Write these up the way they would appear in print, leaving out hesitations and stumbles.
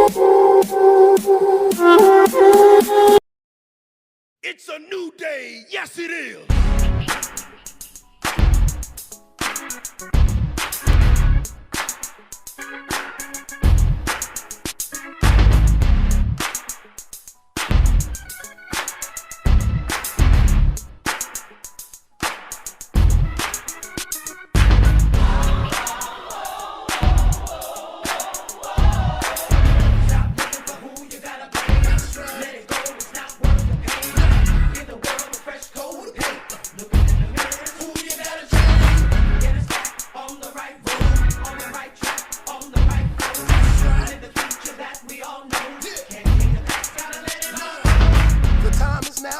It's a new day, yes it is.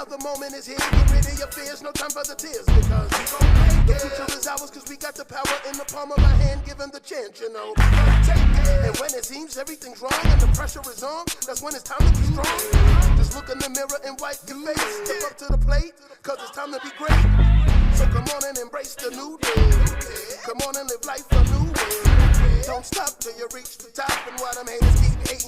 The moment is here, get rid of your fears, no time for the tears, because we gon' make it. The future is ours, cause we got the power in the palm of our hand, given the chance, you know. Take it. And when it seems everything's wrong and the pressure is on, that's when it's time to be strong. Just look in the mirror and wipe your face, step up to the plate, cause it's time to be great. So come on and embrace the new day. Come on and live life a new way. Don't stop till you reach the top, and while them haters keep hating,